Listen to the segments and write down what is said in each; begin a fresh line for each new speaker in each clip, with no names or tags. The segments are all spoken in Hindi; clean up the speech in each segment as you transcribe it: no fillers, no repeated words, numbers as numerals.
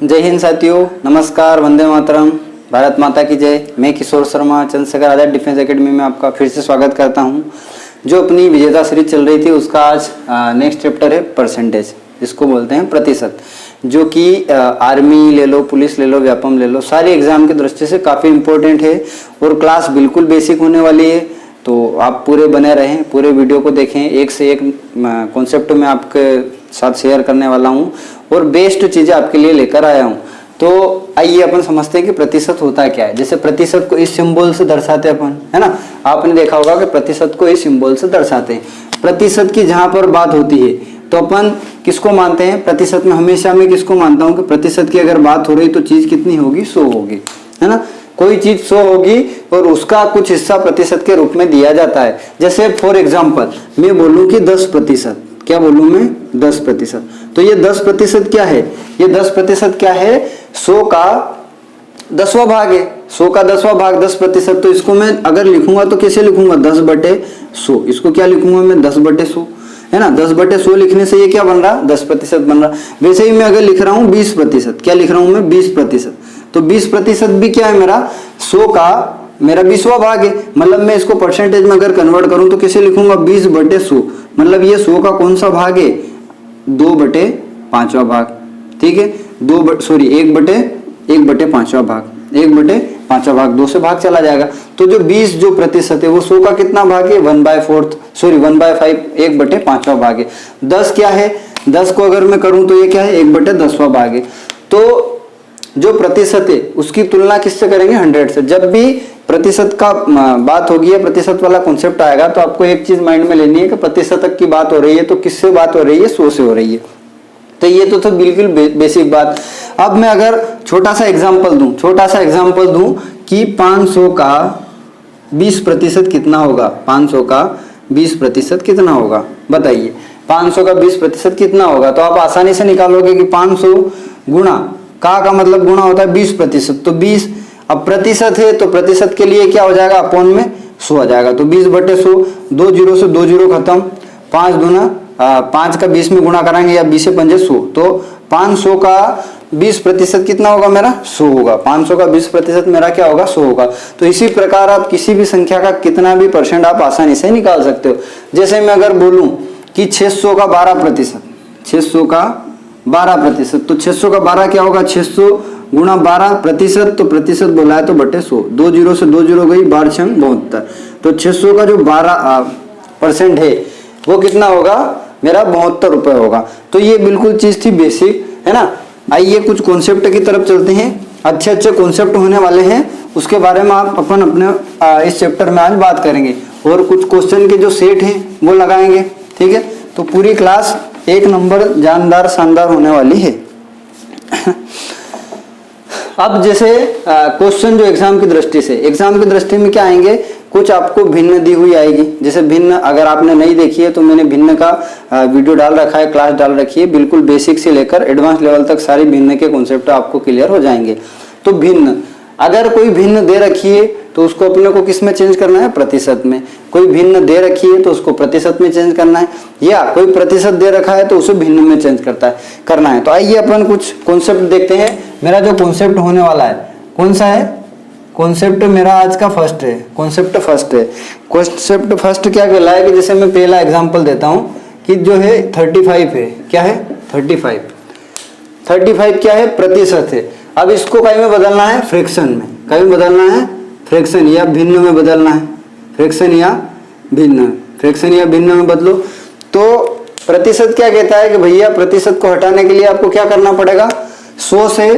जय हिंद साथियों, नमस्कार, वंदे मातरम, भारत माता की जय। मैं किशोर शर्मा चंद्रशेखर आजाद डिफेंस एकेडमी में आपका फिर से स्वागत करता हूं। जो अपनी विजेता सीरीज चल रही थी उसका आज नेक्स्ट चैप्टर है परसेंटेज, जिसको बोलते हैं प्रतिशत, जो कि आर्मी ले लो, पुलिस ले लो, व्यापम ले लो, सारे एग्जाम की दृष्टि से काफ़ी इंपॉर्टेंट है और क्लास बिल्कुल बेसिक होने वाली है। तो आप पूरे बने रहें, पूरे वीडियो को देखें, एक से एक कॉन्सेप्ट में आपके साथ शेयर करने वाला हूं और बेस्ट चीज़ें आपके लिए लेकर आया हूं। तो आइए अपन समझते हैं कि प्रतिशत होता क्या है। जैसे प्रतिशत को इस सिंबल से दर्शाते हैं अपन, है ना। आपने देखा होगा कि प्रतिशत को इस सिंबल से दर्शाते हैं। प्रतिशत की जहां पर बात होती है तो अपन किसको मानते हैं प्रतिशत में? हमेशा मैं किसको मानता हूं कि प्रतिशत की अगर बात हो रही तो चीज कितनी होगी? 100 होगी, है ना। कोई चीज 100 होगी और उसका कुछ हिस्सा प्रतिशत के रूप में दिया जाता है। जैसे फॉर एग्जाम्पल मैं बोलूं कि 10%, क्या बोलूं मैं? 10%। तो ये 10% क्या है? ये 10% क्या है? 100 का 10वां भाग है। 100 का 10वां भाग 10%। तो इसको मैं अगर लिखूंगा तो कैसे लिखूंगा? 10/100। इसको क्या लिखूंगा मैं? 10/100, है ना। 10/100 लिखने से ये क्या बन रहा? 10% बन रहा। वैसे ही मैं अगर लिख रहा हूँ 20%, क्या लिख रहा हूँ मैं? 20%। तो 20% भी क्या है मेरा? 100 का मेरा 20वां भाग है। मतलब मैं इसको परसेंटेज में अगर कन्वर्ट करूं तो कैसे लिखूंगा? 20/100। मतलब ये 100 का कौन सा भाग है? 2/5वां भाग, ठीक है। 1/5वां भाग, 1/5वां भाग, 2 से भाग चला जाएगा। तो जो 20 जो प्रतिशत है वो 100 का कितना भाग है? 1/5, 1/5वां भाग है। 10 क्या है? 10 को अगर मैं करूं तो ये क्या है? 1/10वां भाग है। तो जो प्रतिशत है उसकी तुलना किससे करेंगे? 100 से। जब भी प्रतिशत का बात होगी या प्रतिशत वाला कॉन्सेप्ट आएगा तो आपको एक चीज माइंड में लेनी है कि प्रतिशत की बात हो रही है तो किससे बात हो रही है? 100 से हो रही है। तो ये तो बिल्कुल बेसिक बात। अब मैं अगर छोटा सा एग्जांपल दूं कि 500 का 20% कितना होगा? 500 का 20% कितना होगा? बताइए, 500 का 20% कितना होगा? तो आप आसानी से निकालोगे कि 500 गुणा का मतलब गुणा होता है 20%। तो 20, अब प्रतिशत है तो प्रतिशत के लिए क्या हो जाएगा? अपॉन में 100 आ जाएगा। तो 20/100, 2 जीरो से 2 जीरो खत्म, 5 दूना 5 का 20 में गुणा कराएंगे या 20 से 5 100। तो 500 का 20% कितना होगा मेरा? 100 होगा। 500 का 20% मेरा क्या होगा? 100 होगा। तो इसी प्रकार आप किसी भी संख्या का कितना भी परसेंट आप आसानी से निकाल सकते हो। जैसे मैं अगर बोलूं कि 600 का 12%, 600 का 12%, तो 600 का 12 क्या होगा? 600 गुणा 12%। तो प्रतिशत बोला है तो बटे 100, 2 जीरो से 2 जीरो गई, 12 छंग 72। तो 600 का जो 12% है वो कितना होगा? मेरा 72 रुपए होगा। तो ये बिल्कुल चीज थी बेसिक, है ना। आइए कुछ कॉन्सेप्ट की तरफ चलते हैं। अच्छे कॉन्सेप्ट होने वाले हैं, उसके बारे में आप अपन अपने इस चैप्टर में आज बात करेंगे और कुछ क्वेश्चन के जो सेट हैं वो लगाएंगे, ठीक है। तो पूरी क्लास एक नंबर जानदार शानदार होने वाली है। अब जैसे क्वेश्चन जो एग्जाम की दृष्टि में क्या आएंगे? कुछ आपको भिन्न दी हुई आएगी। जैसे भिन्न अगर आपने नहीं देखी है तो मैंने भिन्न का वीडियो डाल रखा है, क्लास डाल रखी है। बिल्कुल बेसिक से लेकर एडवांस लेवल तक सारी भिन्न के कॉन्सेप्ट आपको क्लियर हो जाएंगे। तो भिन्न, अगर कोई भिन्न दे रखी है तो उसको अपने को किस में चेंज करना है? प्रतिशत में। कोई भिन्न दे रखी है तो उसको प्रतिशत में चेंज करना है, या कोई प्रतिशत दे रखा है तो उसे भिन्न में चेंज करना है। तो आइए अपन कुछ कॉन्सेप्ट देखते हैं। मेरा जो कॉन्सेप्ट होने वाला है कौन सा है? कॉन्सेप्ट मेरा आज का फर्स्ट है। कॉन्सेप्ट फर्स्ट क्या कहलाए कि जैसे मैं पहला एग्जांपल देता हूं कि जो है 35 है। क्या है? 35 क्या है? प्रतिशत है। अब इसको कहीं में बदलना है? फ्रैक्शन में। कहीं में बदलना है? फ्रैक्शन या भिन्न में बदलना है। फ्रैक्शन या भिन्न में बदलो। तो प्रतिशत क्या कहता है कि भैया प्रतिशत को हटाने के लिए आपको क्या करना पड़ेगा? 100 से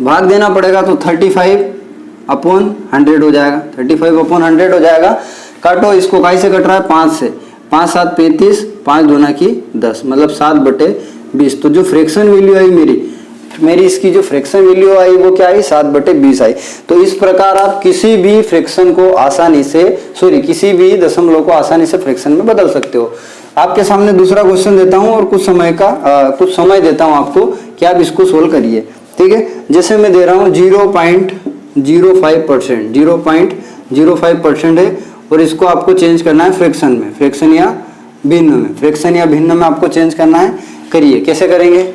भाग देना पड़ेगा। तो 35/100 हो जाएगा। 35/100 हो जाएगा। काटो, इसको काई से कट रहा है? 5 से। 5 7 35, 5 दूना की 10, मतलब 7/20। तो जो फ्रैक्शन वैल्यू आई मेरी इसकी जो फ्रैक्शन वैल्यू आई वो क्या आई? 7/20 आई। तो इस प्रकार आप किसी भी फ्रैक्शन को आसानी से किसी भी दशमलव को आसानी से फ्रैक्शन में बदल सकते हो। आपके सामने दूसरा क्वेश्चन देता हूं और कुछ समय देता हूं आपको कि आप इसको सोल्व करिए, ठीक है। जैसे मैं दे रहा हूं 0.05%, 0.05% है और इसको आपको चेंज करना है फ्रैक्शन में, फ्रैक्शन या भिन्न में आपको चेंज करना है। करिए, कैसे करेंगे?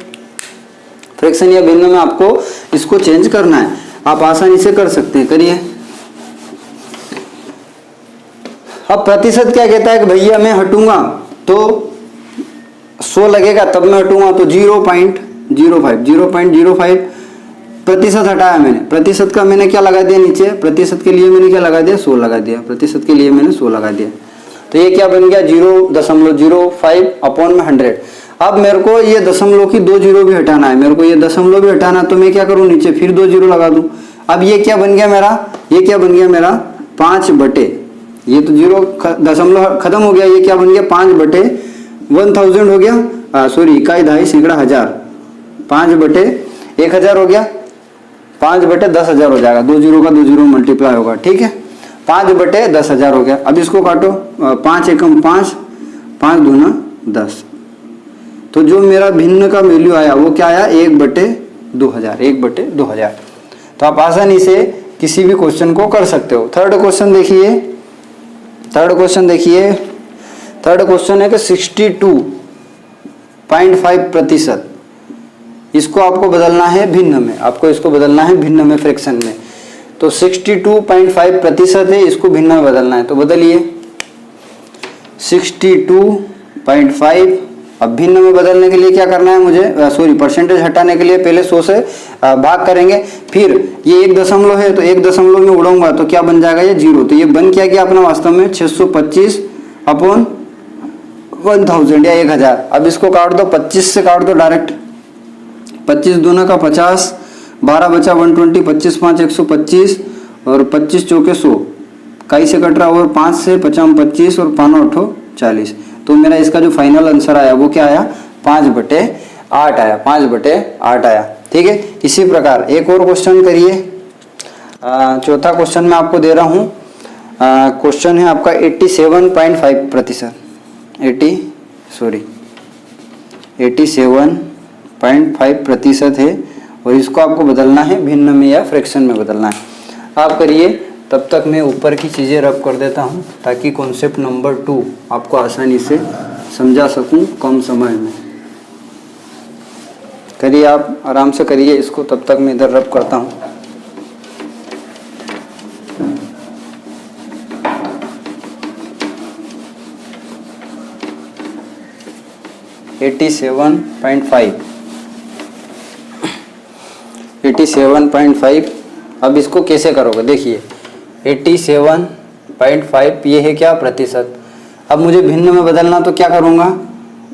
फ्रैक्शन या भिन्न में आपको इसको चेंज करना है। आप आसानी से कर सकते हैं, करिए। अब प्रतिशत क्या कहता है कि भैया मैं हटूंगा तो 100 लगेगा तब मैं हटूंगा, तो 0.05 प्रतिशत हटाया मैंने। प्रतिशत का मैंने क्या लगा दिया नीचे, प्रतिशत के लिए मैंने क्या लगा दिया, 100 लगा दिया। प्रतिशत के लिए मैंने 100 लगा दिया, तो ये क्या बन गया 0.05 अपॉन में 100। अब मेरे को ये दशमलव की 2 जीरो भी हटाना है, मेरे को ये दशमलव भी हटाना है, तो मैं क्या करूं नीचे फिर 2 जीरो लगा दूं। अब ये क्या बन गया मेरा, ये क्या बन गया मेरा 5 बटे, ये तो जीरो दशमलव खत्म हो गया, ये क्या बन गया 5 बटे 1000 हो गया, सॉरी इकाई दहाई सैकड़ा हजार, 5 बटे 1000 हो गया, 5 बटे 10,000 हो जाएगा, 2 जीरो का 2 जीरो मल्टीप्लाई होगा, ठीक है। 5 बटे 10,000 हो गया। अब इसको काटो, 5 एकम 5, 5 दूना 10, तो जो मेरा भिन्न का वैल्यू आया वो क्या आया 1/2000, 1/2000। तो आप आसानी से किसी भी क्वेश्चन को कर सकते हो। थर्ड क्वेश्चन देखिए, थर्ड क्वेश्चन है कि 62.5%, इसको आपको बदलना है भिन्न में, आपको इसको बदलना है भिन्न में फ्रैक्शन में। तो 62.5% है, इसको भिन्न में बदलना है, तो बदलिए 62.5। अब भिन्न में बदलने के लिए क्या करना है मुझे, सॉरी परसेंटेज हटाने के लिए पहले 100 से भाग करेंगे, फिर ये 1 दशमलव है तो 1 दशमलव में उड़ाऊंगा तो क्या बन जाएगा ये 0। तो ये बन क्या गया अपना वास्तव में 625 अपॉन 1000 या 1000। अब इसको काट दो, 25 से काट दो डायरेक्ट, 25 दूना का 50, 12 बचा 120, 25 5 125 और 25 चौके 100, कई से कट रहा और 5 से 50 25 और 5 8 40। तो मेरा इसका जो फाइनल आंसर आया वो क्या आया 5/8 आया, 5/8 आया, ठीक है। इसी प्रकार एक और क्वेश्चन करिए, चौथा क्वेश्चन मैं आपको दे रहा हूँ। क्वेश्चन है आपका 87.5%, 87.5% है और इसको आपको बदलना है भिन्न में या फ्रैक्शन में बदलना है। आप करिए, तब तक मैं ऊपर की चीज़ें रब कर देता हूँ ताकि कॉन्सेप्ट नंबर 2 आपको आसानी से समझा सकूँ कम समय में। करिए, आप आराम से करिए इसको, तब तक मैं इधर रब करता हूँ। $87.5। अब इसको कैसे करोगे, देखिए 87.5 ये है क्या प्रतिशत। अब मुझे भिन्न में बदलना तो क्या करूँगा,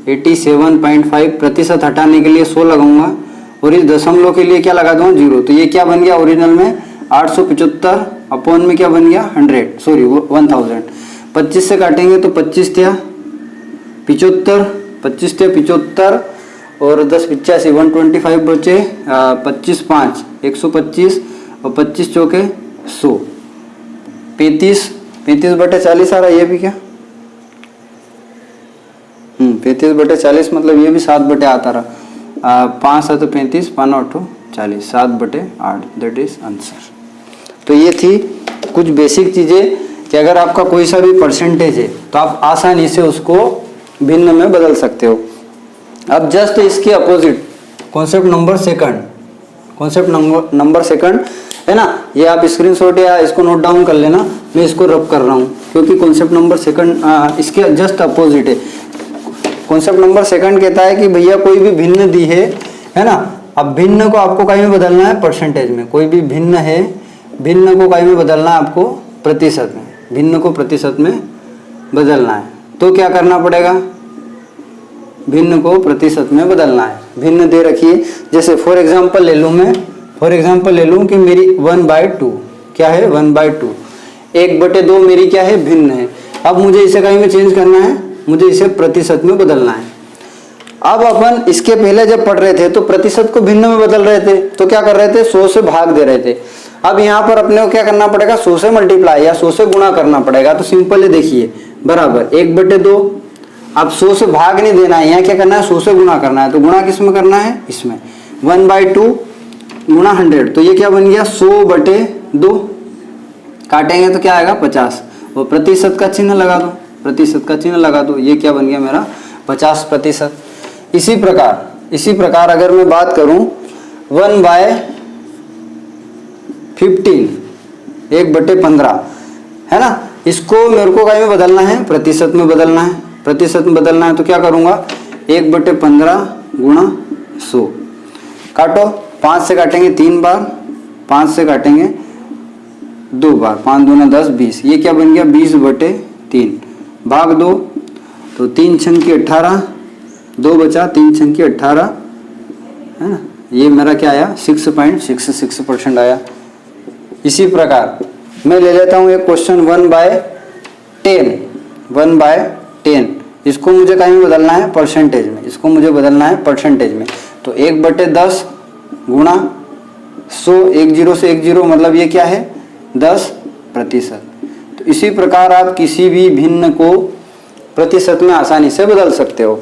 87.5% हटाने के लिए 100 लगाऊंगा और इस दशमलव के लिए क्या लगा दूंगा 0। तो ये क्या बन गया ओरिजिनल में 875 अपॉन में क्या बन गया 1000, सॉरी 1000। 25 से काटेंगे तो 25 थे 75, 25 थे 75 और 10 85 125 बचे, 25 5 125 और 25 चौके 100, 35/40 आ रहा है ये भी क्या, 35/40 मतलब ये भी 7/8 आ रहा, 5 7 35 5 8 40, 7/8 दैट इज आंसर। तो ये थी कुछ बेसिक चीजें कि अगर आपका कोई सा भी परसेंटेज है तो आप आसानी से उसको भिन्न में बदल सकते हो। अब जस्ट इसके अपोजिट कॉन्सेप्ट नंबर सेकंड है ना, ये आप स्क्रीनशॉट या इसको नोट डाउन कर लेना, मैं इसको रब कर रहा हूँ क्योंकि कॉन्सेप्ट नंबर सेकंड इसके जस्ट अपोजिट है। कॉन्सेप्ट नंबर सेकंड कहता है कि भैया कोई भी भिन्न दी है ना, अब भिन्न को आपको कहीं में बदलना है परसेंटेज में, कोई भी भिन्न है, भिन्न को कहीं में बदलना है आपको प्रतिशत में, भिन्न को प्रतिशत में बदलना है। तो क्या करना पड़ेगा, भिन्न को प्रतिशत में बदलना है। भिन्न दे रखिए, जैसे फॉर एग्जांपल ले लूं कि मेरी 1/2 क्या है 1/2, 1/2 मेरी क्या है भिन्न है। अब मुझे इसे कहीं में चेंज करना है, मुझे इसे प्रतिशत में बदलना है। अब अपन इसके पहले जब पढ़ रहे थे तो प्रतिशत को भिन्न में बदल रहे थे, तो क्या कर रहे थे 100 से भाग दे रहे थे। अब यहाँ पर अपने को क्या करना पड़ेगा 100 से मल्टीप्लाई या 100 से गुणा करना पड़ेगा। तो सिंपल है, देखिए बराबर 1/2। अब 100 से भाग नहीं देना है, यहाँ क्या करना है 100 से गुणा करना है। तो गुणा किस में करना है, इसमें 1/2 गुणा 100, तो ये क्या बन गया 100/2, काटेंगे तो क्या आएगा 50 और प्रतिशत का चिन्ह लगा दो, प्रतिशत का चिन्ह लगा दो, ये क्या बन गया मेरा 50%। इसी प्रकार अगर मैं बात करूं 1/15 1/15 है ना। इसको मेरे को क्या में बदलना है, प्रतिशत में बदलना है। प्रतिशत में बदलना है तो क्या करूंगा, 1/15 गुणा 100। काटो, 5 से काटेंगे 3 बार, 5 से काटेंगे 2 बार, 5 दूना 10 20। ये क्या बन गया 20/3 भाग 2, तो 3 छंकी 18, 2 बचा, 3 छंकी 18 है ना। ये मेरा क्या आया 6.66% आया। इसी प्रकार मैं ले लेता हूँ एक क्वेश्चन 1/10। इसको मुझे कहीं में बदलना है परसेंटेज में, इसको मुझे बदलना है परसेंटेज में। तो 1/10 गुणा 100, 10 से 10 मतलब ये क्या है 10%। तो इसी प्रकार आप किसी भी भिन्न को प्रतिशत में आसानी से बदल सकते हो।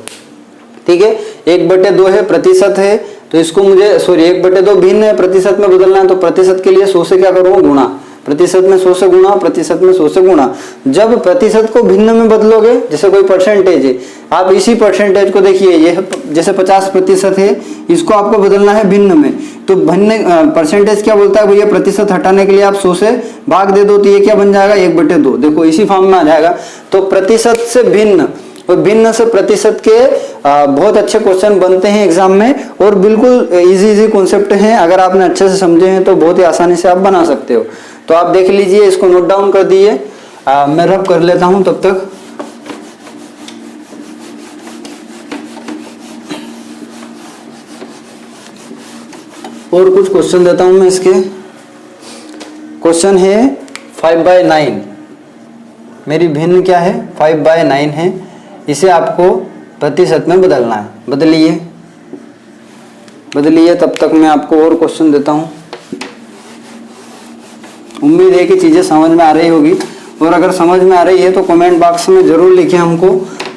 ठीक है, 1/2 है प्रतिशत है, तो इसको मुझे 1/2 भिन्न है, प्रतिशत में बदलना है। तो प्रतिशत के लिए 100 से क्या करूँगा गुणा, प्रतिशत में 100 से गुणा, प्रतिशत में 100 से गुणा। जब प्रतिशत को भिन्न में बदलोगे, जैसे कोई परसेंटेज है, आप इसी परसेंटेज को देखिए, ये जैसे 50% है, इसको आपको बदलना है भिन्न में। तो भिन्न परसेंटेज क्या बोलता है भैया, प्रतिशत हटाने के लिए आप 100 से भाग दे दो, तो ये क्या बन जाएगा 1/2। देखो इसी फॉर्म में आ जाएगा। तो प्रतिशत से भिन्न और भिन्न से प्रतिशत के बहुत अच्छे क्वेश्चन बनते हैं एग्जाम में, और बिल्कुल इजी कॉन्सेप्ट हैं। अगर आपने अच्छे से समझे हैं तो बहुत ही आसानी से आप बना सकते हो। तो आप देख लीजिए, इसको नोट डाउन कर दिए, मैं रब कर लेता हूं तब तक। और कुछ क्वेश्चन देता हूं मैं इसके। क्वेश्चन है 5/9। मेरी भिन्न क्या है 5/9 है, इसे आपको प्रतिशत में बदलना है। बदलिए, तब तक मैं आपको और क्वेश्चन देता हूं। उम्मीद है कि चीजें समझ में आ रही होगी, और अगर समझ में आ रही है तो कमेंट बॉक्स में जरूर लिखें हमको,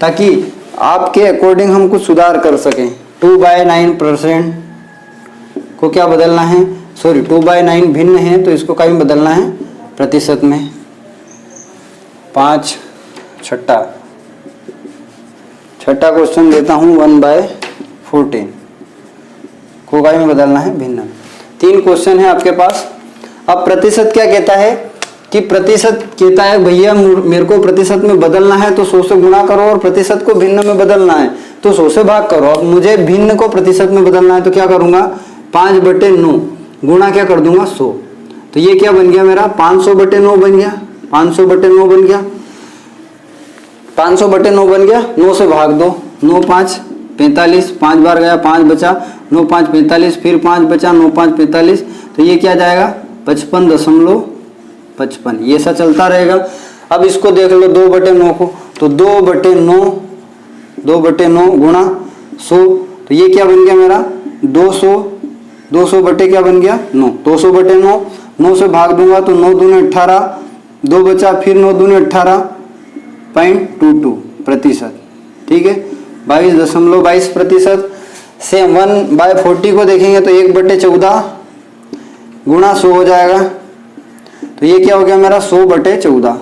ताकि आपके अकॉर्डिंग हम कुछ सुधार कर सकें। 2/9% को क्या बदलना है, 2/9 भिन्न है, तो इसको कहीं बदलना है प्रतिशत में। 5 छठा क्वेश्चन देता हूं 1/14 को कहीं में बदलना है भिन्न। 3 क्वेश्चन है आपके पास। अब प्रतिशत क्या कहता है कि प्रतिशत कहता है भैया मेरे को प्रतिशत में बदलना है तो 100 से गुणा करो, और प्रतिशत को भिन्न में बदलना है तो 100 से भाग करो। अब मुझे भिन्न को प्रतिशत में बदलना है तो क्या करूंगा, 5/9 गुणा क्या कर दूंगा 100। तो ये क्या बन गया मेरा 500/9 बन गया, 500/9 बन गया, 500/9 बन गया। 9 से भाग दो, 9 5 45, 5 बार गया 5 बचा, 9 5 45, फिर 5 बचा, 9 5 45। तो ये क्या जाएगा 55.55। ये ऐसा चलता रहेगा। अब इसको देख लो 2/9 को, तो 2/9 गुणा 100। तो ये क्या बन गया मेरा 200 बटे क्या बन गया 9, 200/9। 9 से भाग दूंगा तो 9 दूने 18, 2 बचा, फिर 9 दूने 18.22%। ठीक है, 22.22%। से 1/40 को देखेंगे तो 1/14 गुणा 100 हो जाएगा। तो ये क्या हो गया मेरा 100/14।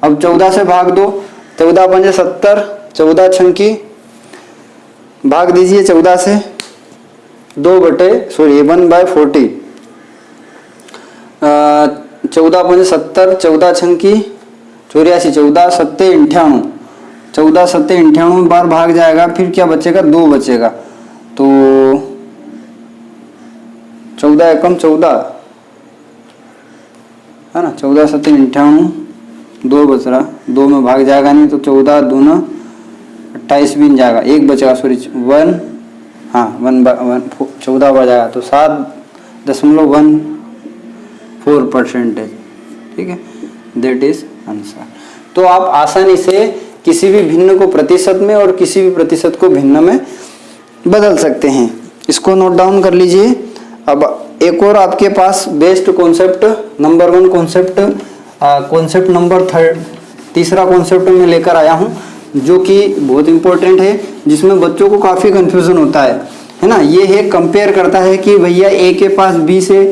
अब 14 से भाग दो, 14 पंजे 70, 14 छंकी भाग दीजिए 14 से, 1/40। 14 पंजे 70, 14 छंकी 84, 14 7 98, 14 7 98 बार भाग जाएगा। फिर क्या बचेगा 2 बचेगा, तो 14 एकम 14 है ना, 14 7 98, 2 बच रहा, 2 में भाग जाएगा नहीं, तो 14 दूना 28 भी जाएगा, 1 बचेगा, सॉरी 1, हाँ 14 बच जाएगा, तो 7.14%। ठीक है, दैट इज आंसर। तो आप आसानी से किसी भी भिन्न को प्रतिशत में और किसी भी प्रतिशत को भिन्न में बदल सकते हैं। इसको नोट डाउन कर लीजिए। अब एक और आपके पास best concept number 1 concept number 3 तीसरा कॉन्सेप्ट में लेकर आया हूं, जो कि बहुत इंपॉर्टेंट है, जिसमें बच्चों को काफी कंफ्यूजन होता है ना। ये है कंपेयर करता है कि भैया ए के पास बी से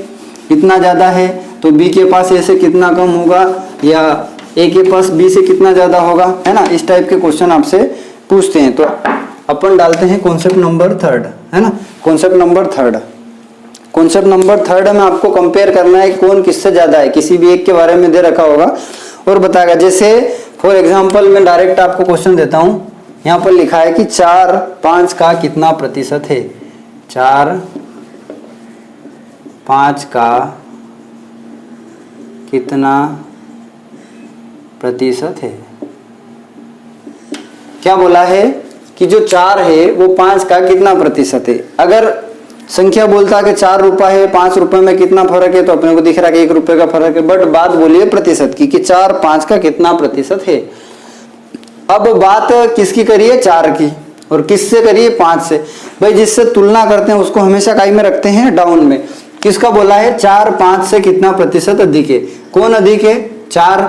कितना ज्यादा है तो बी के पास ए से कितना कम होगा, या ए के पास बी से कितना ज्यादा होगा, है ना। इस टाइप के क्वेश्चन आपसे पूछते हैं। तो अपन डालते हैं कॉन्सेप्ट नंबर 3, है ना, कॉन्सेप्ट नंबर 3। कॉन्सेप्ट नंबर 3 में आपको कंपेयर करना है कौन किससे ज्यादा है, किसी भी एक के बारे में दे रखा होगा और बताएगा। जैसे फॉर एग्जांपल मैं डायरेक्ट आपको क्वेश्चन देता हूं, यहाँ पर लिखा है कि 4 5 का कितना प्रतिशत है, 4 5 का कितना प्रतिशत है। क्या बोला है कि जो 4 है वो 5 का कितना प्रतिशत है। अगर संख्या बोलता कि 4 रुपए है, 5 रुपए में कितना फर्क है, तो अपने को दिख रहा है कि 1 रुपए का फर्क है, बट बात बोलिए प्रतिशत की कि 4 5 का कितना प्रतिशत है। अब बात किसकी करिए, 4 की, और किससे करिए, 5 से। भाई जिससे तुलना करते हैं उसको हमेशा काई में रखते हैं, डाउन में। किसका बोला है, 4 5 से कितना प्रतिशत अधिक है। कौन अधिक है, 4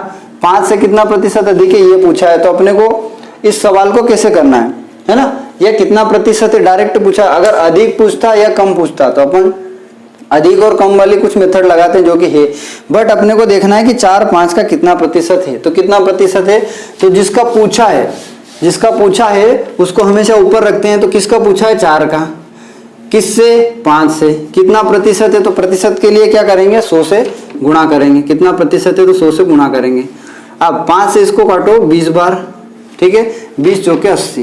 5 से कितना प्रतिशत अधिक है, ये पूछा है। तो अपने को इस सवाल को कैसे करना है ना, यह कितना प्रतिशत है डायरेक्ट पूछा। अगर अधिक पूछता या कम पूछता तो अपन अधिक और कम वाली कुछ मेथड लगाते हैं जो कि है, बट अपने को देखना है कि 4 5 का कितना प्रतिशत है। तो कितना प्रतिशत है, तो जिसका पूछा है उसको हमेशा ऊपर रखते हैं। तो किसका पूछा है, 4 का, किससे, 5 से। कितना प्रतिशत है, तो प्रतिशत के लिए क्या करेंगे, 100 से गुणा करेंगे। कितना प्रतिशत है, तो 100 से गुणा करेंगे। अब 5 से इसको काटो 20 बार, ठीक है, 20 चौके 80।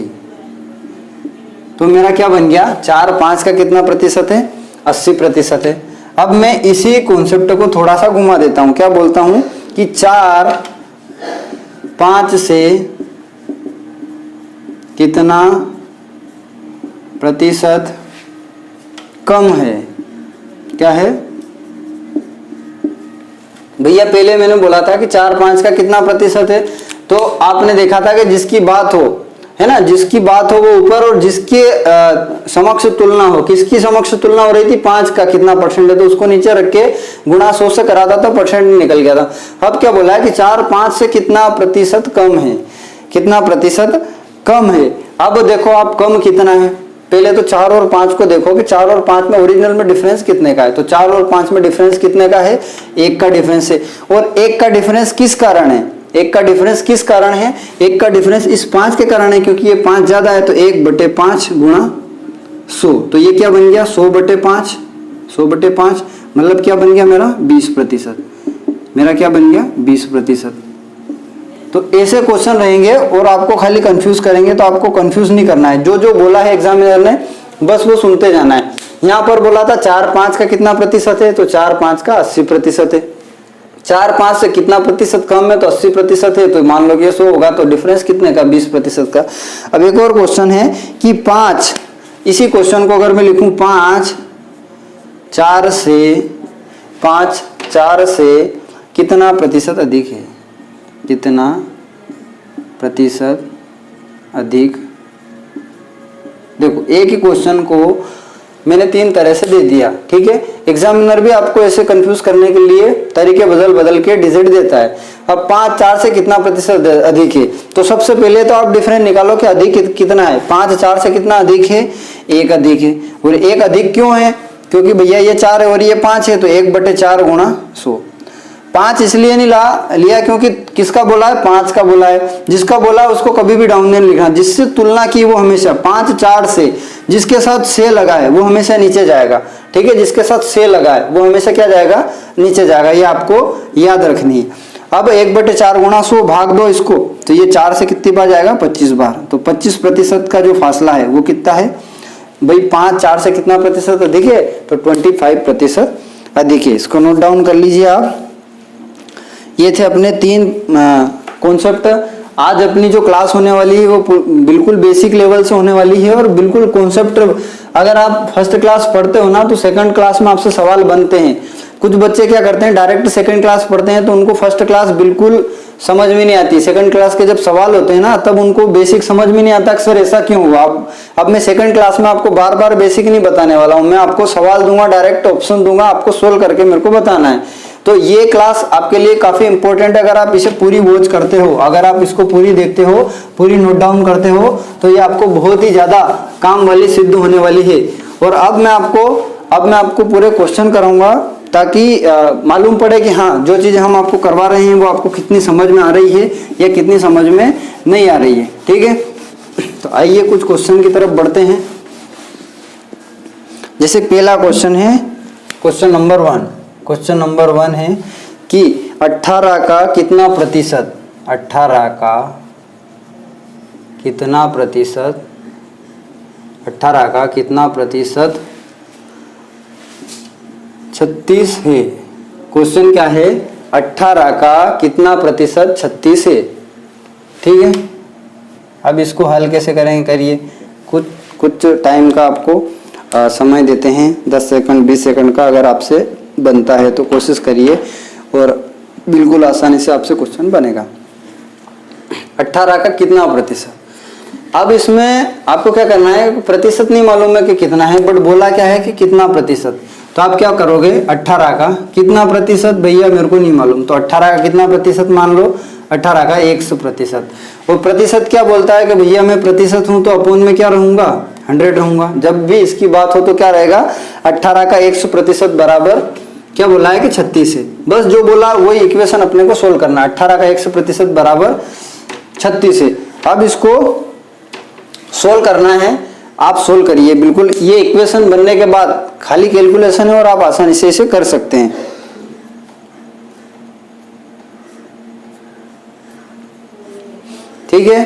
तो मेरा क्या बन गया, 4 5 का कितना प्रतिशत है, 80% है। अब मैं इसी कॉन्सेप्ट को थोड़ा सा घुमा देता हूं, क्या बोलता हूं कि 4 5 से कितना प्रतिशत कम है। क्या है भैया, पहले मैंने बोला था कि 4 5 का कितना प्रतिशत है, तो आपने देखा था कि जिसकी बात हो, है ना, जिसकी बात हो वो ऊपर, और जिसके समक्ष तुलना हो, किसकी समक्ष तुलना हो रही थी, 5 का कितना परसेंट है, तो उसको नीचे रख के गुणा 100 से कराता था, परसेंट निकल गया था। अब क्या बोला है कि 4 5 से कितना प्रतिशत कम है, कितना प्रतिशत कम है। अब देखो आप कम कितना है, पहले तो 4 और 5 को देखो कि 4 और 5 में ओरिजिनल में डिफरेंस कितने का है। तो 4 और 5 में डिफरेंस कितने का है, 1 का डिफरेंस है। और 1 का डिफरेंस किस कारण है, 1 का डिफरेंस किस कारण है, 1 का डिफरेंस इस 5 के कारण है, क्योंकि ये 5 ज्यादा है। तो 1/5 गुणा 100, तो ये क्या बन गया, 100/5, 100/5 मतलब क्या बन गया मेरा, 20%। मेरा क्या बन गया, 20%। तो ऐसे क्वेश्चन रहेंगे और आपको खाली कंफ्यूज करेंगे, तो आपको कंफ्यूज नहीं करना है। जो जो बोला है एग्जामिनर ने बस वो सुनते जाना है। यहाँ पर बोला था 4 5 का कितना प्रतिशत है, तो 4 5 का 80% है। 4 5 से कितना प्रतिशत कम है, तो 80% है। तो मान लो कि 100 होगा, तो डिफरेंस कितने का, 20% का। अब एक और क्वेश्चन है कि 5, इसी क्वेश्चन को अगर मैं लिखूं 5 4 से कितना प्रतिशत अधिक है, कितना प्रतिशत अधिक। देखो एक ही क्वेश्चन को मैंने 3 तरह से दे दिया, ठीक है। एग्जामिनर भी आपको ऐसे कंफ्यूज करने के लिए तरीके बदल बदल के डिजिट देता है। अब 5 4 से कितना प्रतिशत अधिक है, तो सबसे पहले तो आप डिफरेंस निकालो कि अधिक कितना है। 5 4 से कितना अधिक है, 1 अधिक है। और 1 अधिक क्यों है, क्योंकि भैया ये 4 है और ये 5 है, तो 1/4 गुणा 100। 5 इसलिए नहीं लिया क्योंकि किसका बोला है, 5 का बोला है। जिसका बोला है उसको कभी भी डाउन नहीं लिखना। जिससे तुलना की वो हमेशा 5 4 से, जिसके साथ से लगा है वो हमेशा नीचे जाएगा, ठीक है। जिसके साथ से लगा है वो हमेशा क्या जाएगा, नीचे जाएगा। ये आपको याद रखनी है। अब 1/4 गुणा 100 भाग दो इसको, तो ये 4 से कितनी बार जाएगा, 25 बार। तो 25% का जो फासला है वो कितना है भाई, 5 4 से कितना प्रतिशत अधिक है, तो 25% अधिक है। इसको नोट डाउन कर लीजिए आप। ये थे अपने 3 कॉन्सेप्ट। आज अपनी जो क्लास होने वाली है वो बिल्कुल बेसिक लेवल से होने वाली है, और बिल्कुल कॉन्सेप्ट अगर आप फर्स्ट क्लास पढ़ते हो ना, तो सेकंड क्लास में आपसे सवाल बनते हैं। कुछ बच्चे क्या करते हैं, डायरेक्ट सेकंड क्लास पढ़ते हैं, तो उनको फर्स्ट क्लास बिल्कुल समझ में नहीं आती। सेकंड क्लास के जब सवाल होते हैं ना, तब उनको बेसिक समझ में नहीं आता कि सर ऐसा क्यों हुआ। अब मैं सेकंड क्लास में आपको बार बार बेसिक नहीं बताने वाला हूँ। मैं आपको सवाल दूंगा, डायरेक्ट ऑप्शन दूंगा, आपको सोल्व करके मेरे को बताना है। तो ये क्लास आपके लिए काफी इंपॉर्टेंट है। अगर आप इसे पूरी वॉच करते हो, अगर आप इसको पूरी देखते हो, पूरी नोट डाउन करते हो, तो ये आपको बहुत ही ज्यादा काम वाली सिद्ध होने वाली है। और अब मैं आपको पूरे क्वेश्चन कराऊंगा, ताकि मालूम पड़े कि हाँ, जो चीजें हम आपको करवा रहे हैं वो आपको कितनी समझ में आ रही है या कितनी समझ में नहीं आ रही है, ठीक है। तो आइए कुछ क्वेश्चन की तरफ बढ़ते हैं। जैसे पहला क्वेश्चन है क्वेश्चन नंबर 1 है कि 18 का कितना प्रतिशत, 18 का कितना प्रतिशत, 18 का कितना प्रतिशत 36 है। क्वेश्चन क्या है, 18 का कितना प्रतिशत 36 है। ठीक है, अब इसको हल कैसे करेंगे, करिए। कुछ टाइम का आपको समय देते हैं, 10 सेकंड 20 सेकंड का, अगर आपसे बनता है तो कोशिश करिए और बिल्कुल आसानी से आपसे क्वेश्चन बनेगा। 18 का कितना प्रतिशत, अब इसमें आपको क्या करना है, प्रतिशत नहीं मालूम है कि कितना है, बट बोला क्या है कि कितना प्रतिशत, तो आप क्या करोगे, 18 का कितना प्रतिशत, भैया मेरे को नहीं मालूम, तो 18 का कितना प्रतिशत मान लो, 18 का 100%। वो प्रतिशत क्या बोलता है कि भैया मैं प्रतिशत हूं तो अपोन में क्या रहूंगा, 100 रहूंगा। जब भी इसकी बात हो तो क्या रहेगा, 18 का 100% बराबर क्या बोला है कि 36 है। बस जो बोला वही इक्वेशन अपने को सोल्व करना, 18 का 100% बराबर 36 है। अब इसको सोल्व करना है, आप सोल्व करिए बिल्कुल। ये इक्वेशन बनने के बाद खाली कैलकुलेशन है और आप आसानी से इसे कर सकते हैं। ठीक है,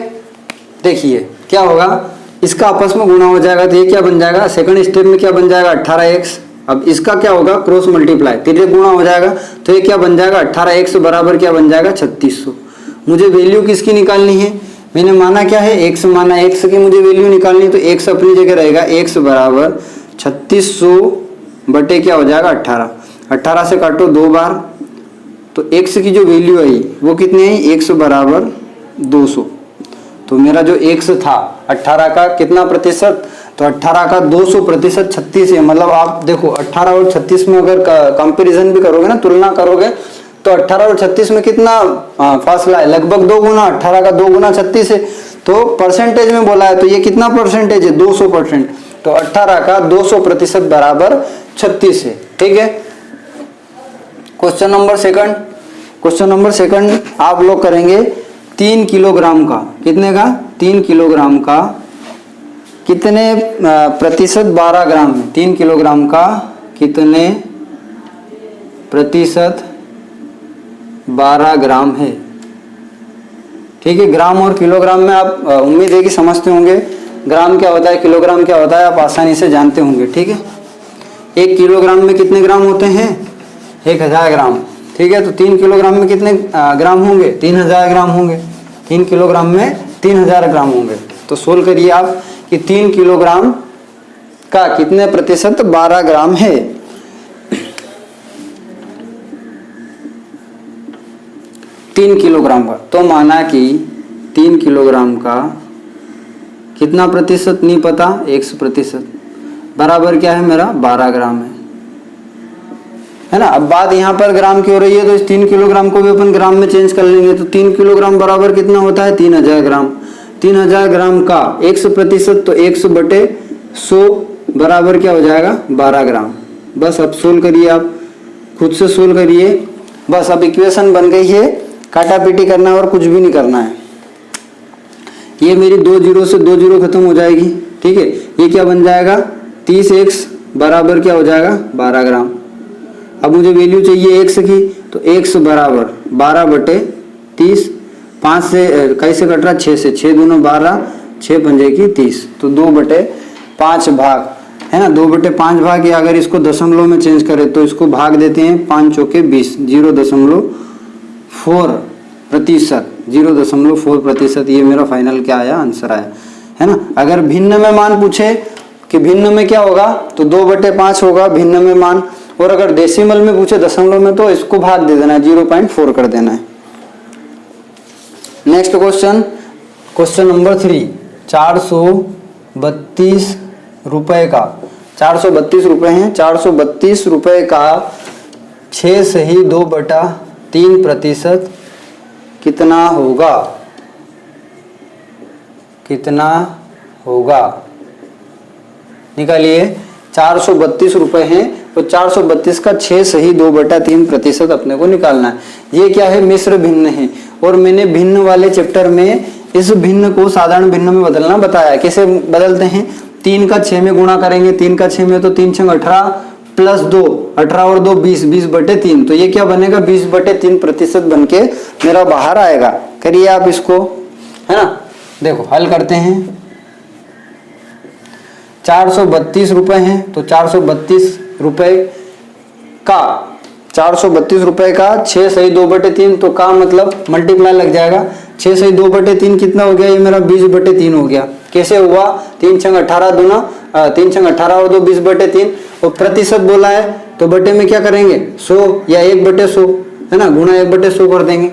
देखिए क्या होगा, इसका आपस में गुणा हो जाएगा तो ये क्या बन जाएगा, सेकंड स्टेप में क्या बन जाएगा 18x। अब इसका क्या होगा, क्रॉस मल्टीप्लाई, तिरछे गुणा हो जाएगा तो ये क्या बन जाएगा 18x बराबर क्या बन जाएगा 3600। मुझे वैल्यू किसकी निकालनी है, मैंने माना क्या है, x माना, x की मुझे वैल्यू निकालनी है तो x अपनी जगह रहेगा, x बराबर 3600 बटे क्या हो जाएगा 18। 18 से काटो 2 बार तो x की जो वैल्यू आई वो कितनी आई, x बराबर 200। तो मेरा जो x था 18 का कितना प्रतिशत, तो 18 का 200% 36 है। मतलब आप देखो 18 और 36 में अगर कंपैरिजन भी करोगे ना, तुलना करोगे तो 18 और 36 में कितना फासला है, लगभग 2 गुना। 18 का 2 गुना 36 है, तो परसेंटेज में बोला है तो ये कितना परसेंटेज है, 200%। तो 18 का 200% बराबर 36 है। ठीक है, क्वेश्चन नंबर सेकंड आप लोग करेंगे 3 किलोग्राम का, कितने का, 3 किलोग्राम का कितने प्रतिशत 12 ग्राम है, 3 किलोग्राम का कितने प्रतिशत 12 ग्राम है। ठीक है, ग्राम और किलोग्राम में आप उम्मीद है कि समझते होंगे, ग्राम क्या होता है, किलोग्राम क्या होता है, आप आसानी से जानते होंगे। ठीक है, 1 किलोग्राम में कितने ग्राम होते हैं, 1000 ग्राम। ठीक है, तो 3 किलोग्राम में कितने ग्राम होंगे, 3000 ग्राम होंगे। 3 किलोग्राम में 3000 ग्राम होंगे। तो सोल्व करिए आप कि 3 किलोग्राम का कितने प्रतिशत 12 ग्राम है। 3 किलोग्राम का, तो माना कि 3 किलोग्राम का कितना प्रतिशत नहीं पता, 100% बराबर क्या है मेरा 12 ग्राम है ना। अब बात यहाँ पर ग्राम की हो रही है तो इस 3 किलोग्राम को भी अपन ग्राम में चेंज कर लेंगे। तो 3 किलोग्राम बराबर कितना होता है, 3000 ग्राम। 3000 ग्राम का 100% तो 100/100 बराबर क्या हो जाएगा 12 ग्राम। बस अब सोल्व करिए, आप खुद से सोल्व करिए। बस अब इक्वेशन बन गई है, काटा पीटी करना है और कुछ भी नहीं करना है। ये मेरी 2 जीरो से 2 जीरो खत्म हो जाएगी। ठीक है, ये क्या बन जाएगा 30x बराबर क्या हो जाएगा 12 ग्राम। अब मुझे वैल्यू चाहिए x की, तो x बराबर 12/30, 5 से कैसे कट रहा, 6 से, 6 दूना 12, 6 पंजे की 30, तो 2/5 भाग है ना। 2/5 भाग, या अगर इसको दशमलव में चेंज करें तो इसको भाग देते हैं 5 चौके 20, 0.4%, 0.4%। ये मेरा फाइनल क्या आया, आंसर आया है ना। अगर भिन्न में मान पूछे कि भिन्न में क्या होगा, तो 2/5 होगा भिन्न में मान। और अगर डेसिमल में पूछे दशमलव में, तो इसको भाग दे देना है, 0.4 कर देना है। नेक्स्ट क्वेश्चन नंबर 3, 432 रुपए का, 432 रुपए हैं, 432 रुपए का 6 सही 2/3% कितना होगा, कितना होगा निकालिए। 432 रुपए हैं, तो 432 का 6 सही 2/3% अपने को निकालना है। ये क्या है, मिश्र भिन्न है। और मैंने भिन्न वाले चैप्टर में इस भिन्न को साधारण भिन्न में बदलना बताया। कैसे बदलते हैं, 3 का 6 में गुणा करेंगे, 3 का 6 में तो 3 6 18, +2, 18 और 2 20, 20/3, तो ये क्या बनेगा 20/3% बन के मेरा बाहर आएगा। करिए आप इसको, है ना। देखो हल करते हैं। 432 रुपए हैं, तो 432 रुपए का 432 रुपए का 6 सही 2/3, तो का मतलब मल्टीप्लाई लग जाएगा। 6 सही 2/3 कितना हो गया, ये मेरा 20/3 हो गया। कैसे हुआ, 3 छंग 18 दूना 3 छंग 18 और 2 20/3, और प्रतिशत बोला है तो बटे में क्या करेंगे 100 या 1/100, है ना, गुणा 1/100 कर देंगे।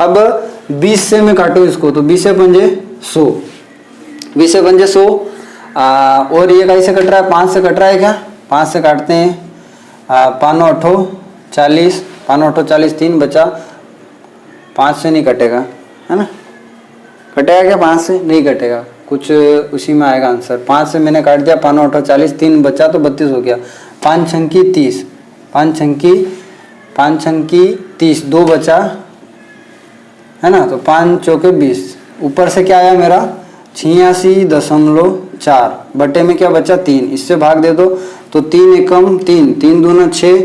अब 20 से मैं काटू इसको, तो 20 से पंजे 100, 20 से पंजे 100, और ये कैसे कट रहा है, 5 से कट रहा है क्या, 5 से काटते हैं, 5 8 40, 5 8 40, 3 बचा, 5 से नहीं कटेगा, है ना, कटेगा क्या, 5 से नहीं कटेगा, कुछ उसी में आएगा आंसर। 5 से मैंने काट दिया, 5 8 40, 3 बचा तो 32 हो गया, 5 छंकी 30, 5 छंकी 30, 2 बचा, है ना, तो 5 चौके 20, ऊपर से क्या आया मेरा 86.4, बटे में क्या बचा 3, इससे भाग दे दो तो 3 एकम 3, 3 दूना 6,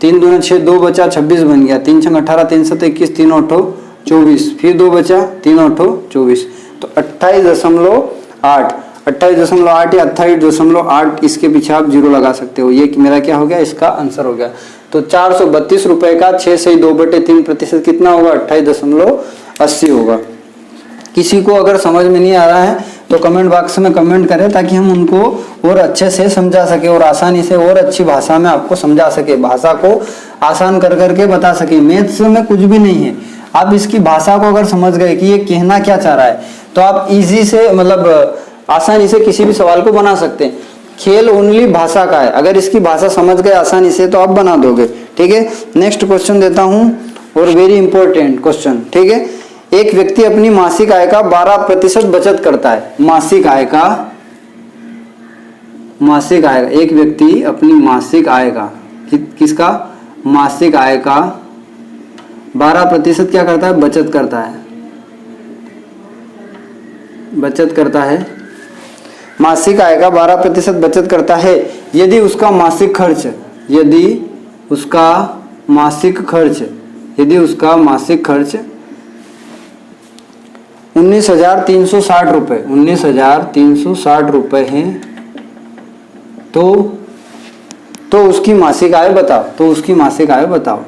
3 दूना 6, 2 बचा 26 बन गया, 3 छंग 18, 3 7 21, 3 8 24, फिर 2 बचा, 3 8 24, तो 28.8, 28.8 या 28.8, इसके पीछे आप 0 लगा सकते हो। ये मेरा क्या हो गया, इसका आंसर हो गया। तो 432 रुपए का 6 सही 2/3% कितना होगा, 28.80 होगा। किसी को अगर समझ में नहीं आ रहा है तो कमेंट बॉक्स में कमेंट करें, ताकि हम उनको और अच्छे से समझा सके और आसानी से और अच्छी भाषा में आपको समझा सके, भाषा को आसान कर करके बता सके। मैथ्स में कुछ भी नहीं है, आप इसकी भाषा को अगर समझ गए कि ये कहना क्या चाह रहा है, तो आप इजी से मतलब आसानी से किसी भी सवाल को बना सकते हैं। खेल ओनली भाषा का है, अगर इसकी भाषा समझ गए आसानी से तो आप बना दोगे। ठीक है, नेक्स्ट क्वेश्चन देता हूं, और वेरी इंपॉर्टेंट क्वेश्चन। ठीक है, एक व्यक्ति अपनी मासिक आय का 12% बचत करता है। मासिक आय का एक व्यक्ति अपनी मासिक आय का किसका, मासिक आय का 12% क्या करता है, बचत करता है। मासिक आय का 12% बचत करता है। यदि उसका मासिक खर्च 19,360 रुपए है, तो उसकी मासिक आय बताओ।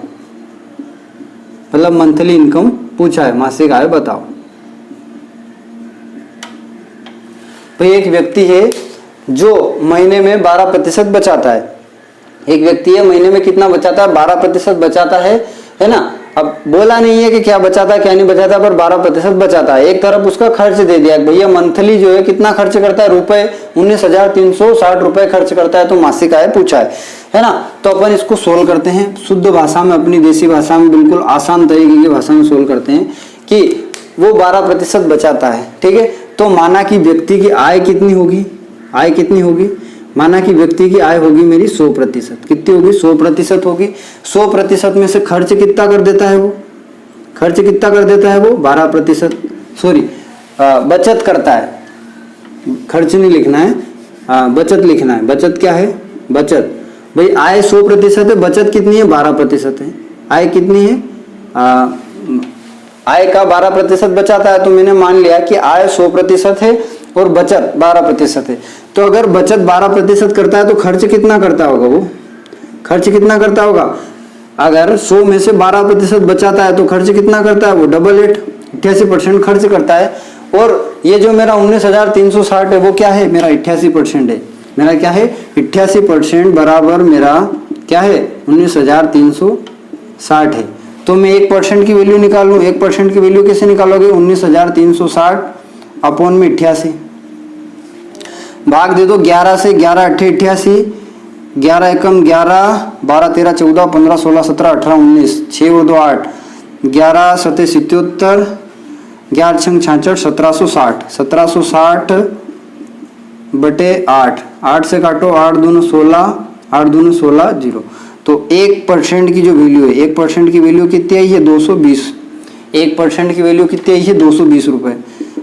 मतलब मंथली इनकम पूछा है, मासिक आय बताओ। तो एक व्यक्ति है जो महीने में 12% बचाता है। एक व्यक्ति है महीने में कितना बचाता है, 12% बचाता है ना। अब बोला नहीं है कि क्या बचाता है क्या नहीं बचाता, पर 12% बचाता है। एक तरफ उसका खर्च दे दिया, भैया मंथली जो है कितना खर्च करता है, रुपए 19,360 रुपए खर्च करता है, तो मासिक आय पूछा है ना। तो अपन इसको सोल्व करते हैं शुद्ध भाषा में, अपनी देसी भाषा में, बिल्कुल आसान तरीके की भाषा में सोल्व करते हैं कि वो 12% बचाता है। ठीक है, तो माना कि व्यक्ति की आय कितनी होगी, माना कि व्यक्ति की आय होगी मेरी 100%। कितनी होगी, 100% होगी। 100% में से खर्च कितना कर देता है वो, 12%, सॉरी बचत करता है, खर्च नहीं लिखना है, बचत लिखना है। बचत क्या है, बचत भाई आय 100% है, बचत कितनी है, 12% है। आय कितनी है, आय का 12% बचाता है, तो मैंने मान लिया कि आय 100% है और बचत 12% है। तो अगर बचत 12% करता है तो खर्च कितना करता होगा, वो खर्च कितना करता होगा। अगर 100 में से 12% बचाता है तो खर्च कितना करता है, वो 88% खर्च करता है। और ये जो मेरा 19,360 है वो क्या है, मेरा 88% है। मेरा क्या है, 88% बराबर मेरा क्या है, 19,360 है। तो मैं 1% की वैल्यू निकालूं, 1% की वैल्यू कैसे निकालोगे, 19,360 अपॉन में 88, भाग दे दो 11 से, 11 8 88, 11 एकम 11, 12 13 14 15 16 17 18 19, 6 और 2 8, 11 7 77, 11 6 66, 1760 बटे 8, 8 से काटो, 8 दूनी 16, 8 दूनी 16 0। तो 1% की जो वैल्यू है, 1% की वैल्यू कितनी आई है, 220। 1% की वैल्यू कितनी आई है, 220 रुपए।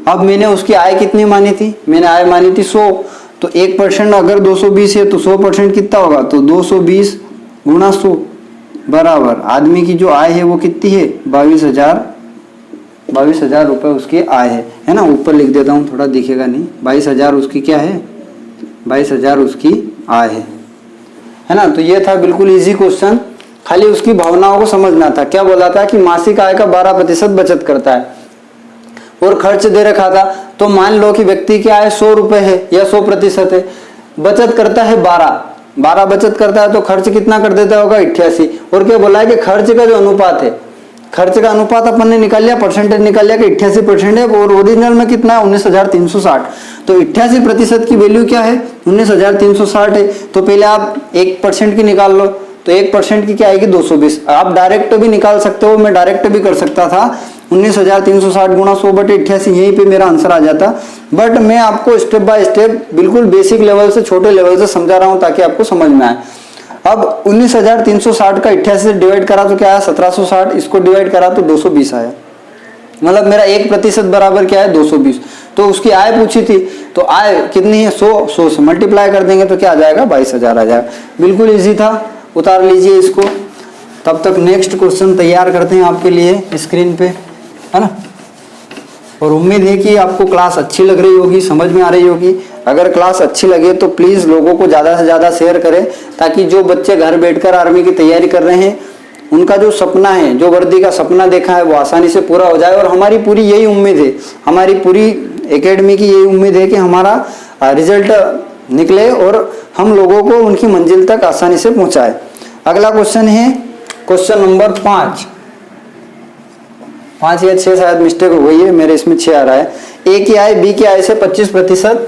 अब मैंने उसकी आय कितनी मानी थी, मैंने आय मानी थी 100, तो 1% अगर 220 है तो 100% कितना होगा, तो 220 गुणा 100 बराबर आदमी की जो आय है वो कितनी है, 22,000 रुपये उसकी आय है ना। ऊपर लिख देता हूँ, थोड़ा दिखेगा नहीं, 22,000 उसकी क्या है, 22,000 उसकी आय है ना। तो ये था बिल्कुल इजी क्वेश्चन, खाली उसकी भावनाओं को समझना था। क्या बोला था कि मासिक आय का 12% बचत करता है और खर्च दे रखा था। तो मान लो कि व्यक्ति की आय 100 रुपए है या 100% है, बचत करता है 12 बचत करता है, तो खर्च कितना कर देता होगा, 88। और क्या बोला है कि खर्च का जो अनुपात है, खर्च का अनुपात अपन ने निकाल लिया, परसेंटेज निकाल लिया कि 88% है, और ओरिजिनल में कितना है, 19,360। तो 88% की वैल्यू क्या है, 19,360 है। तो पहले आप 1% की निकाल लो, तो 1% की क्या आएगी, 220। आप डायरेक्ट भी निकाल सकते हो, मैं डायरेक्ट भी कर सकता था, 19,360 गुणा 100/88, यहीं पे मेरा आंसर आ जाता। बट मैं आपको स्टेप बाय स्टेप बिल्कुल बेसिक लेवल से, छोटे लेवल से समझा रहा हूं ताकि आपको समझ में आए। अब 19,360 का 88 से डिवाइड करा तो क्या आया, 1760। इसको डिवाइड करा तो 220 आया। मतलब मेरा 1% बराबर क्या है, 220। तो उसकी आय पूछी थी, तो आय कितनी है, 100 से मल्टीप्लाई कर देंगे तो क्या आ जाएगा, 22,000 आ जाएगा। बिल्कुल इजी था, उतार लीजिए इसको। तब तक नेक्स्ट क्वेश्चन तैयार करते हैं आपके लिए स्क्रीन पे, है ना। और उम्मीद है कि आपको क्लास अच्छी लग रही होगी, समझ में आ रही होगी। अगर क्लास अच्छी लगे तो प्लीज़ लोगों को ज़्यादा से ज़्यादा शेयर करें, ताकि जो बच्चे घर बैठकर आर्मी की तैयारी कर रहे हैं, उनका जो सपना है, जो वर्दी का सपना देखा है, वो आसानी से पूरा हो जाए। और हमारी पूरी यही उम्मीद है, हमारी पूरी एकेडमी की यही उम्मीद है कि हमारा रिजल्ट निकले और हम लोगों को उनकी मंजिल तक आसानी से पहुँचाए। अगला क्वेश्चन है क्वेश्चन नंबर 5 या 6, शायद मिस्टेक हो गई है, मेरे इसमें 6 आ रहा है। ए की आय बी की आय से 25%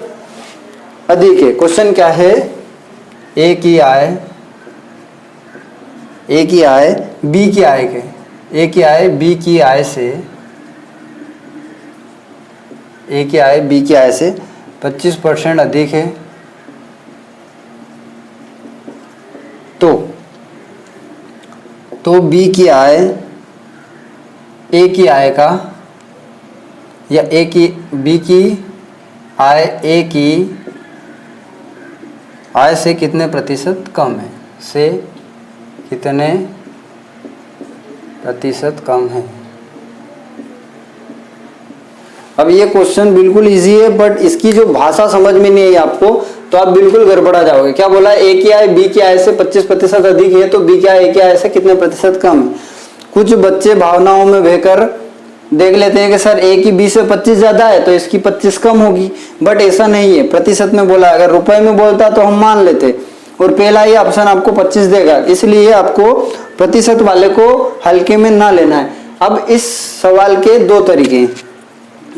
अधिक है। क्वेश्चन क्या है, ए की आय बी की आय के, ए की आय बी की आय से, ए की आय बी की आय से 25% अधिक है। तो बी की आय ए की आय का, या बी की आय ए की आय से कितने प्रतिशत कम है, से कितने प्रतिशत कम है। अब ये क्वेश्चन बिल्कुल इजी है, बट इसकी जो भाषा समझ में नहीं आई आपको तो आप बिल्कुल गड़बड़ा जाओगे। क्या बोला, ए की आय बी की आय से 25% अधिक है, तो बी की आय ए की आय से कितने प्रतिशत कम है। कुछ बच्चे भावनाओं में बहकर देख लेते हैं कि सर ए की बी से 25 ज्यादा है तो इसकी 25 कम होगी, बट ऐसा नहीं है। प्रतिशत में बोला, अगर रुपए में बोलता तो हम मान लेते, और पहला ही ऑप्शन आपको 25 देगा, इसलिए आपको प्रतिशत वाले को हल्के में ना लेना है। अब इस सवाल के 2 तरीके हैं,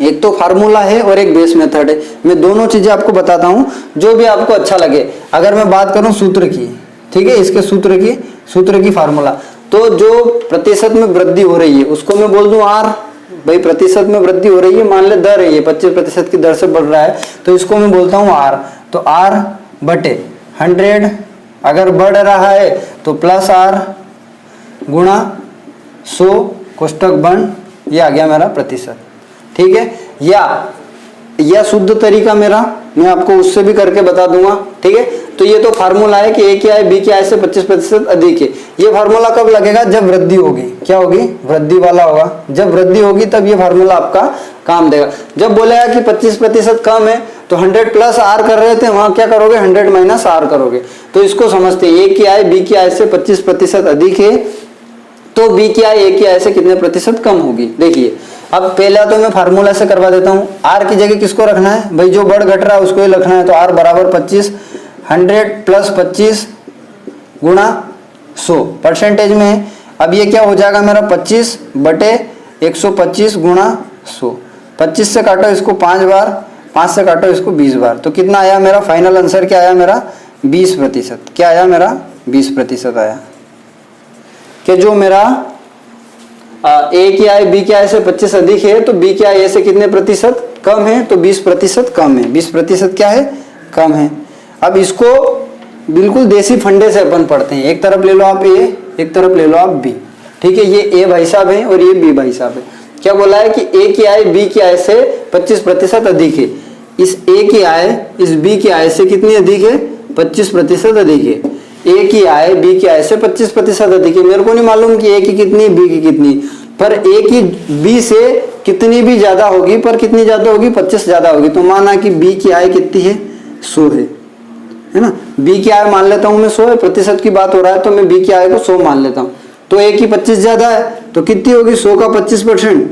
एक तो फार्मूला है और एक बेस मेथड है। मैं दोनों चीजें आपको बताता हूं, जो भी आपको अच्छा लगे। अगर मैं बात करूं सूत्र की, ठीक है, इसके सूत्र की फार्मूला, तो जो प्रतिशत में वृद्धि हो रही है उसको मैं बोल दूं आर। भाई प्रतिशत में वृद्धि हो रही है, मान ले दर है, ये 25% की दर से बढ़ रहा है, तो इसको मैं बोलता हूं आर। तो आर बटे 100, अगर बढ़ रहा है तो प्लस आर गुणा 100 कोष्टक बंद, ये आ गया मेरा प्रतिशत, ठीक है। या शुद्ध तरीका मेरा, मैं आपको उससे भी करके बता दूंगा, ठीक है। तो ये तो फार्मूला है कि ए की आय बी की आय से 25% अधिक है। ये फार्मूला कब लगेगा, जब वृद्धि होगी। क्या होगी, वृद्धि वाला होगा। जब वृद्धि होगी तब ये फार्मूला आपका काम देगा। जब बोलेगा कि 25% कम है तो 100 प्लस आर कर रहे थे, वहां क्या करोगे, 100 माइनस आर करोगे। तो इसको समझते हैं, ए की आय बी की आय से 25% अधिक है, तो बी की आय ए की आय से कितने प्रतिशत कम होगी। देखिए, अब पहला तो मैं फार्मूला से करवा देता हूं। आर की जगह किसको रखना है, भाई जो बढ़ घट रहा है उसको ही रखना है। तो आर बराबर 25, 100 प्लस 25 गुणा 100 परसेंटेज में है। अब ये क्या हो जाएगा मेरा, 25 बटे 125 गुणा 100। 25 से काटो इसको 5 बार, 5 से काटो इसको 20 बार, तो कितना आया मेरा फाइनल आंसर, क्या आया मेरा 20%। क्या आया मेरा 20% आया। कि जो मेरा ए की आय बी की आय से 25 अधिक है, तो बी की आय ए से कितने प्रतिशत कम है, तो 20% कम है। 20% क्या है, कम है। अब इसको बिल्कुल देसी फंडे से अपन पढ़ते हैं। एक तरफ ले लो आप ए, एक तरफ ले लो आप बी, ठीक है। ये ए भाई साहब है और ये बी भाई साहब है। क्या बोला है कि ए की आय बी की आय से 25% अधिक है। इस ए की आय इस बी की आय से कितनी अधिक है? 25% अधिक है। ए की आय बी की आय से 25% अधिक है। मेरे को नहीं मालूम कि ए की कितनी बी की कितनी, पर ए की बी से कितनी भी ज्यादा होगी, पर कितनी ज्यादा होगी? 25 ज्यादा होगी। तो माना कि बी की आय कितनी है? 100 है ना। बी की आय मान लेता हूं मैं 100 है, प्रतिशत की बात हो रहा है तो मैं बी की आय को 100 मान लेता हूं। तो ए की 25 ज्यादा है तो कितनी होगी? 100 का 25%,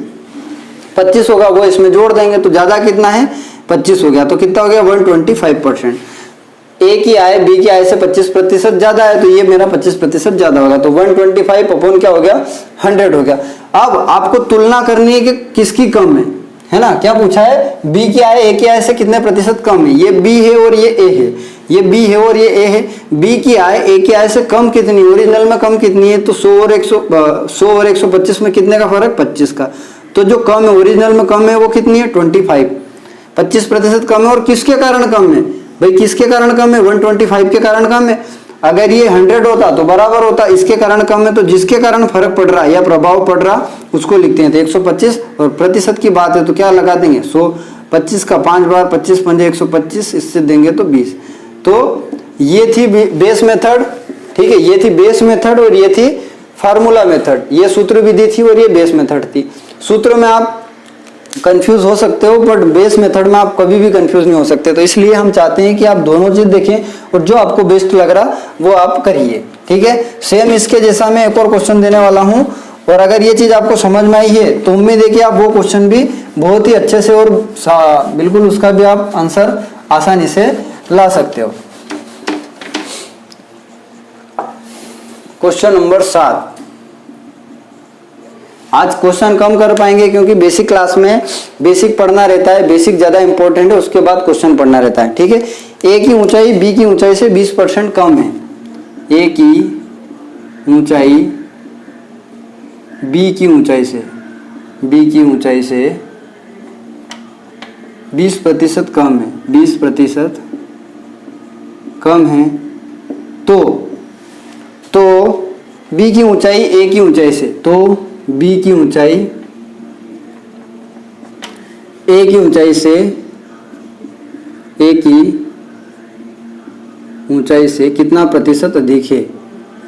25 होगा, वो इसमें जोड़ देंगे तो ज्यादा कितना है? 25 हो गया। तो कितना हो गया? 125%। ए की आय बी की आय से 25% ज्यादा है तो ये मेरा 25% ज्यादा होगा। तो 125 अपॉन क्या हो गया? 100 हो गया। अब आपको तुलना करनी है कि किसकी कम है ना। क्या पूछा है? बी की आय ए की आय से कितने प्रतिशत कम है? ये बी है और ये ए है, ये बी है और ये ए है। बी की आय ए की आय से कम कितनी, ओरिजिनल में कम कितनी है? तो 100 और 125 में कितने का फर्क? 25 का। तो जो कम है, ओरिजिनल में कम है, वो कितनी है? 25, 25% कम है। और किसके कारण कम है भाई? किसके कारण कम है? 125 के कारण कम है। अगर ये 100 होता तो बराबर होता, इसके कारण कम है तो जिसके कारण फर्क पड़ रहा है या प्रभाव पड़ रहा उसको लिखते हैं। तो 125 और प्रतिशत की बात है तो क्या लगा देंगे? 100, 25 का 5 बार, 25 पंजे 125, इससे देंगे तो 20। तो ये थी बेस मेथड, ठीक है, ये थी बेस मेथड और ये थी फार्मूला मेथड। ये सूत्र विधि थी और ये बेस मेथड थी। सूत्र में आप कंफ्यूज हो सकते हो बट बेस मेथड में आप कभी भी कंफ्यूज नहीं हो सकते। तो इसलिए हम चाहते हैं कि आप दोनों चीज देखें और जो आपको बेस्ट लग रहा वो आप करिए, ठीक है। सेम इसके जैसा मैं एक और क्वेश्चन देने वाला हूं और अगर ये चीज आपको समझ में आई है तो उम्मीद है कि आप वो क्वेश्चन भी बहुत ही अच्छे से और बिल्कुल उसका भी आप आंसर आसानी से ला सकते हो। Question number 7। आज क्वेश्चन कम कर पाएंगे क्योंकि बेसिक क्लास में बेसिक पढ़ना रहता है, बेसिक ज्यादा इंपॉर्टेंट है, उसके बाद क्वेश्चन पढ़ना रहता है, ठीक है। ए की ऊंचाई बी की ऊंचाई से 20% कम है। ए की ऊंचाई बी की ऊंचाई से 20% कम है, 20% कम है। तो बी की ऊंचाई ए की ऊंचाई से, तो बी की ऊंचाई ए की ऊंचाई से, ए की ऊंचाई से कितना प्रतिशत अधिक है?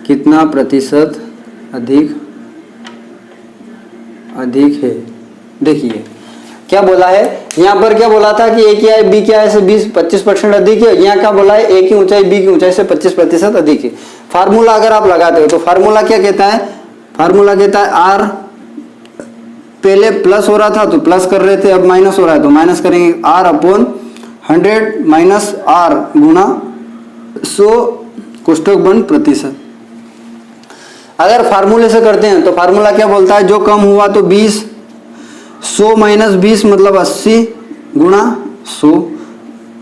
कितना प्रतिशत अधिक है? देखिए क्या बोला है यहाँ पर, क्या बोला था कि ए की आय बी की आय से 25% अधिक है। यहाँ क्या बोला है? ए की ऊंचाई बी की ऊंचाई से 25% अधिक है। फार्मूला अगर आप लगाते हो तो फार्मूला क्या कहता है? फार्मूला कहता है आर, पहले प्लस हो रहा था तो प्लस कर रहे थे, अब माइनस हो रहा है तो माइनस करेंगे। आर अपॉन 100 माइनस आर गुना 100 कोष्टक बंद प्रतिशत। अगर फार्मूले से करते हैं तो फार्मूला क्या बोलता है? जो कम हुआ तो 20, 100 माइनस 20 मतलब 80 गुना 100,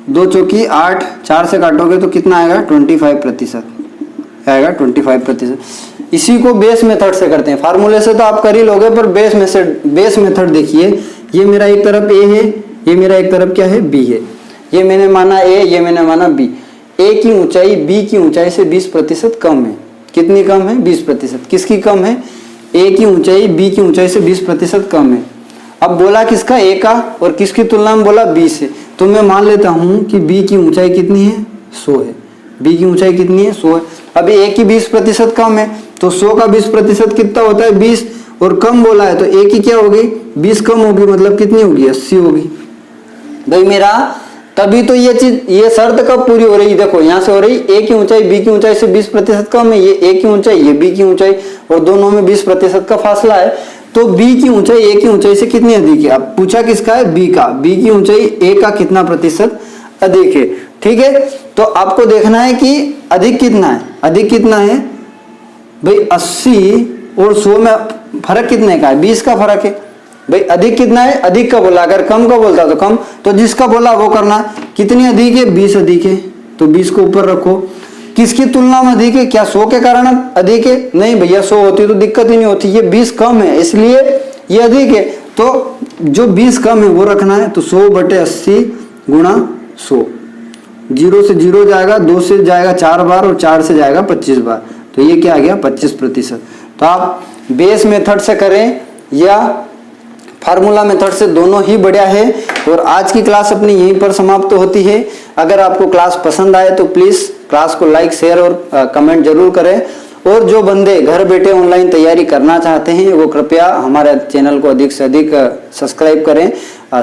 2 चौकी 8, 4 से काटोगे तो कितना आएगा? 25% आएगा, 25%। इसी को बेस मेथड से करते हैं। फार्मूले से तो आप कर ही लोगे पर बेस मेथड देखिए। ये मेरा एक तरफ ए है, ये मेरा एक तरफ क्या है? बी है। ये मैंने माना ए, ये मैंने माना बी। ए की ऊंचाई बी की ऊंचाई से 20% कम है। कितनी कम है? 20%। किसकी कम है? ए की ऊंचाई बी की ऊंचाई से 20% कम है। अब बोला किसका? ए का, और किसकी तुलना में बोला? बी से। तो मैं मान लेता हूं कि बी की ऊंचाई कितनी है? 100 है। बी की ऊंचाई कितनी है? 100 है। अभी ए की 20% कम है तो 100 का 20% कितना होता है? 20, और कम बोला है तो ए की क्या होगी? 20 कम होगी, मतलब कितनी होगी? 80 होगी। भाई मेरा तभी तो ये चीज, ये शर्त कब पूरी हो रही है? देखो यहाँ से हो रही, ए की ऊंचाई बी की ऊंचाई से 20% कम है। ये ए की ऊंचाई, ये बी की ऊंचाई, और दोनों में 20% का फासला है। तो बी की ऊंचाई ए की ऊंचाई से कितनी अधिक है? अब पूछा किसका है? बी का। बी की ऊंचाई ए का कितना प्रतिशत अधिक है, ठीक है। तो आपको देखना है कि अधिक कितना है। अधिक कितना है भाई? 80 और 100 में फर्क कितने का है? 20 का फर्क है। भाई अधिक कितना है? अधिक का बोला, अगर कम का बोलता तो कम, तो जिसका बोला वो करना। कितनी अधिक है? 20 अधिक है, तो 20 को ऊपर रखो। किसकी तुलना में अधिक है? क्या 100 के कारण अधिक है? नहीं भैया, 100 होती तो दिक्कत ही नहीं होती। ये 20 कम है इसलिए ये अधिक है, तो जो 20 कम है वो रखना है। तो 100/80 गुणा 100, 0 से 0 जाएगा, 2 से जाएगा 4 बार और 4 से जाएगा 25 बार, तो ये क्या आ गया? 25%। तो आप बेस मेथड से करें या फार्मूला मेथड से दोनों ही बढ़िया है। और आज की क्लास अपनी यहीं पर समाप्त होती है। अगर आपको क्लास पसंद आए तो प्लीज क्लास को लाइक, शेयर और कमेंट जरूर करें। और जो बंदे घर बैठे ऑनलाइन तैयारी करना चाहते हैं वो कृपया हमारे चैनल को अधिक से अधिक सब्सक्राइब करें,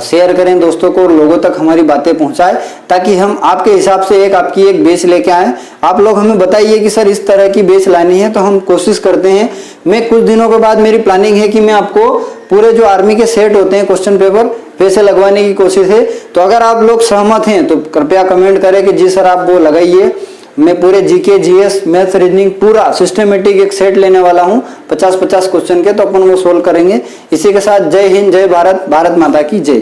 शेयर करें दोस्तों को, लोगों तक हमारी बातें पहुंचाएं, ताकि हम आपके हिसाब से आपकी एक बैच लेके आए। आप लोग हमें बताइए कि सर इस तरह की बैच लानी है, तो हम कोशिश करते हैं। मैं कुछ दिनों के बाद मेरी प्लानिंग है कि मैं आपको पूरे जो आर्मी के सेट होते हैं क्वेश्चन पेपर वैसे लगवाने की कोशिश है। तो अगर आप लोग सहमत हैं तो कृपया कमेंट करें कि जी सर आप वो लगाइए। मैं पूरे जीके, जीएस, मैथ्स, रीजनिंग पूरा सिस्टमेटिक एक सेट लेने वाला हूं 50-50 क्वेश्चन के, तो अपन वो सोल्व करेंगे। इसी के साथ जय हिंद, जय भारत, भारत माता की जय।